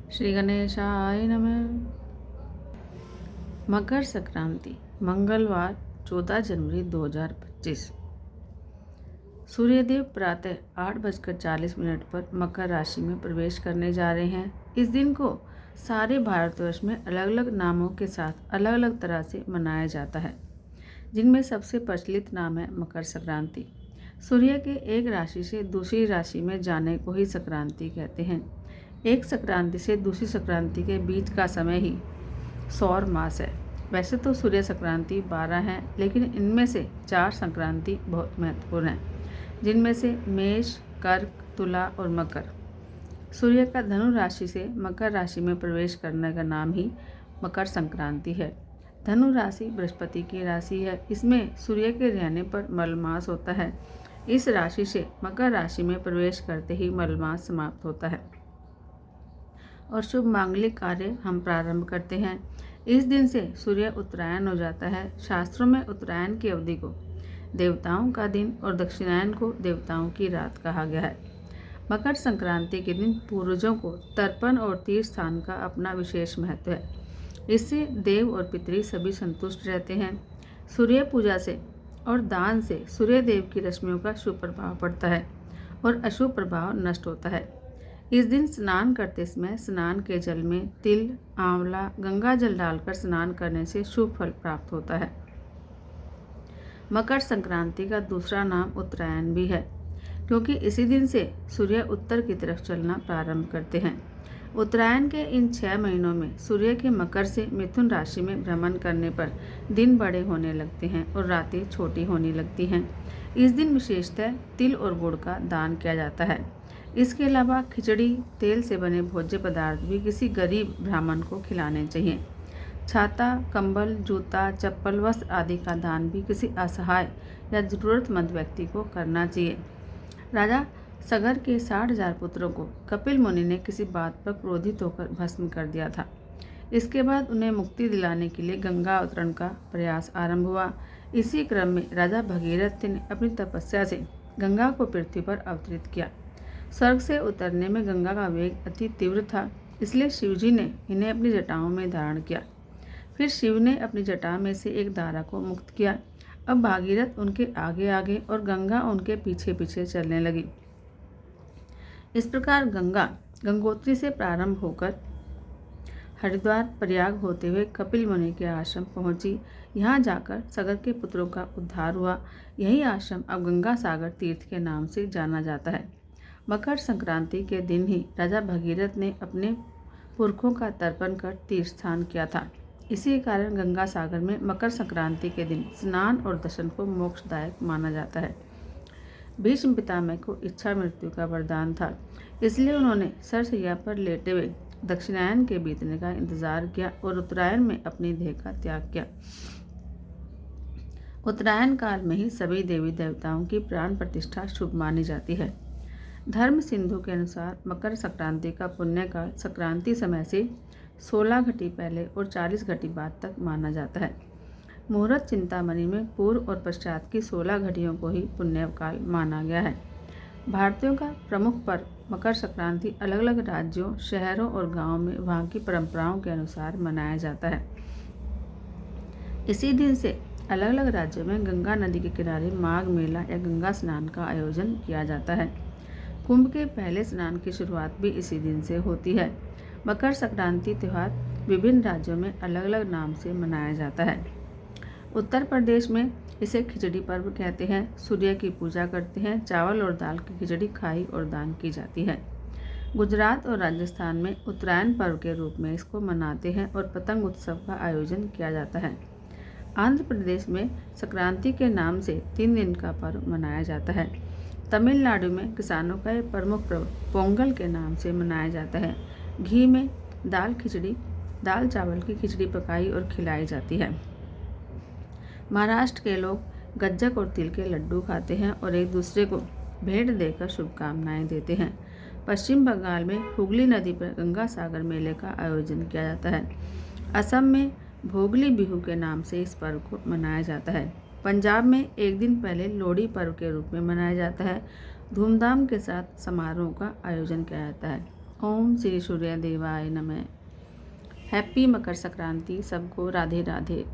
श्री गणेशाय नमः। मकर संक्रांति मंगलवार 14 जनवरी 2025। सूर्यदेव प्रातः 8:40 पर मकर राशि में प्रवेश करने जा रहे हैं। इस दिन को सारे भारतवर्ष में अलग अलग नामों के साथ अलग अलग तरह से मनाया जाता है, जिनमें सबसे प्रचलित नाम है मकर संक्रांति। सूर्य के एक राशि से दूसरी राशि में जाने को ही संक्रांति कहते हैं। एक संक्रांति से दूसरी संक्रांति के बीच का समय ही सौर मास है। वैसे तो सूर्य संक्रांति 12 हैं, लेकिन इनमें से 4 संक्रांति बहुत महत्वपूर्ण हैं, जिनमें से मेष, कर्क, तुला और मकर। सूर्य का धनु राशि से मकर राशि में प्रवेश करने का नाम ही मकर संक्रांति है। धनु राशि बृहस्पति की राशि है। इसमें सूर्य के रहने पर मलमास होता है। इस राशि से मकर राशि में प्रवेश करते ही मलमास समाप्त होता है और शुभ मांगलिक कार्य हम प्रारंभ करते हैं। इस दिन से सूर्य उत्तरायण हो जाता है। शास्त्रों में उत्तरायण की अवधि को देवताओं का दिन और दक्षिणायन को देवताओं की रात कहा गया है। मकर संक्रांति के दिन पूर्वजों को तर्पण और तीर्थ स्थान का अपना विशेष महत्व है। इससे देव और पितृ सभी संतुष्ट रहते हैं। सूर्य पूजा से और दान से सूर्य देव की रश्मियों का शुभ प्रभाव पड़ता है और अशुभ प्रभाव नष्ट होता है। इस दिन स्नान करते समय स्नान के जल में तिल, आंवला, गंगा जल डालकर स्नान करने से शुभ फल प्राप्त होता है। मकर संक्रांति का दूसरा नाम उत्तरायण भी है, क्योंकि इसी दिन से सूर्य उत्तर की तरफ चलना प्रारंभ करते हैं। उत्तरायण के इन 6 महीनों में सूर्य के मकर से मिथुन राशि में भ्रमण करने पर दिन बड़े होने लगते हैं और रातें छोटी होने लगती हैं। इस दिन विशेषतः तिल और गुड़ का दान किया जाता है। इसके अलावा खिचड़ी, तेल से बने भोज्य पदार्थ भी किसी गरीब ब्राह्मण को खिलाने चाहिए। छाता, कंबल, जूता, चप्पल, वस्त्र आदि का दान भी किसी असहाय या जरूरतमंद व्यक्ति को करना चाहिए। राजा सगर के 60,000 पुत्रों को कपिल मुनि ने किसी बात पर क्रोधित होकर भस्म कर दिया था। इसके बाद उन्हें मुक्ति दिलाने के लिए गंगा अवतरण का प्रयास आरंभ हुआ। इसी क्रम में राजा भगीरथ ने अपनी तपस्या से गंगा को पृथ्वी पर अवतरित किया। स्वर्ग से उतरने में गंगा का वेग अति तीव्र था, इसलिए शिवजी ने इन्हें अपनी जटाओं में धारण किया। फिर शिव ने अपनी जटा में से एक धारा को मुक्त किया। अब भागीरथ उनके आगे आगे और गंगा उनके पीछे पीछे चलने लगी। इस प्रकार गंगा गंगोत्री से प्रारंभ होकर हरिद्वार, प्रयाग होते हुए कपिल मुनि के आश्रम पहुंची। यहाँ जाकर सगर के पुत्रों का उद्धार हुआ। यही आश्रम अब गंगा सागर तीर्थ के नाम से जाना जाता है। मकर संक्रांति के दिन ही राजा भगीरथ ने अपने पुरखों का तर्पण कर तीर्थ स्नान किया था। इसी कारण गंगा सागर में मकर संक्रांति के दिन स्नान और दर्शन को मोक्षदायक माना जाता है। भीष्म पितामह को इच्छा मृत्यु का वरदान था, इसलिए उन्होंने सरसैया पर लेटे हुए दक्षिणायन के बीतने का इंतजार किया और उत्तरायण में अपनी देह का त्याग किया। उत्तरायण काल में ही सभी देवी देवताओं की प्राण प्रतिष्ठा शुभ मानी जाती है। धर्म सिंधु के अनुसार मकर संक्रांति का पुण्यकाल संक्रांति समय से 16 घटी पहले और 40 घटी बाद तक माना जाता है। मुहूर्त चिंतामणि में पूर्व और पश्चात की 16 घटियों को ही पुण्यकाल माना गया है। भारतीयों का प्रमुख पर्व मकर संक्रांति अलग अलग राज्यों, शहरों और गांवों में वहां की परंपराओं के अनुसार मनाया जाता है। इसी दिन से अलग अलग राज्यों में गंगा नदी के किनारे माघ मेला या गंगा स्नान का आयोजन किया जाता है। कुंभ के पहले स्नान की शुरुआत भी इसी दिन से होती है। मकर संक्रांति त्यौहार विभिन्न राज्यों में अलग अलग नाम से मनाया जाता है। उत्तर प्रदेश में इसे खिचड़ी पर्व कहते हैं। सूर्य की पूजा करते हैं। चावल और दाल की खिचड़ी खाई और दान की जाती है। गुजरात और राजस्थान में उत्तरायण पर्व के रूप में इसको मनाते हैं और पतंग उत्सव का आयोजन किया जाता है। आंध्र प्रदेश में संक्रांति के नाम से 3 दिन का पर्व मनाया जाता है। तमिलनाडु में किसानों का एक प्रमुख पर्व पोंगल के नाम से मनाया जाता है। घी में दाल चावल की खिचड़ी पकाई और खिलाई जाती है। महाराष्ट्र के लोग गज्जक और तिल के लड्डू खाते हैं और एक दूसरे को भेंट देकर शुभकामनाएं देते हैं। पश्चिम बंगाल में हुगली नदी पर गंगा सागर मेले का आयोजन किया जाता है। असम में भोगली बिहू के नाम से इस पर्व को मनाया जाता है। पंजाब में एक दिन पहले लोहड़ी पर्व के रूप में मनाया जाता है। धूमधाम के साथ समारोह का आयोजन किया जाता है। ओम श्री सूर्य देवाय नमः। हैप्पी मकर संक्रांति सबको, राधे राधे।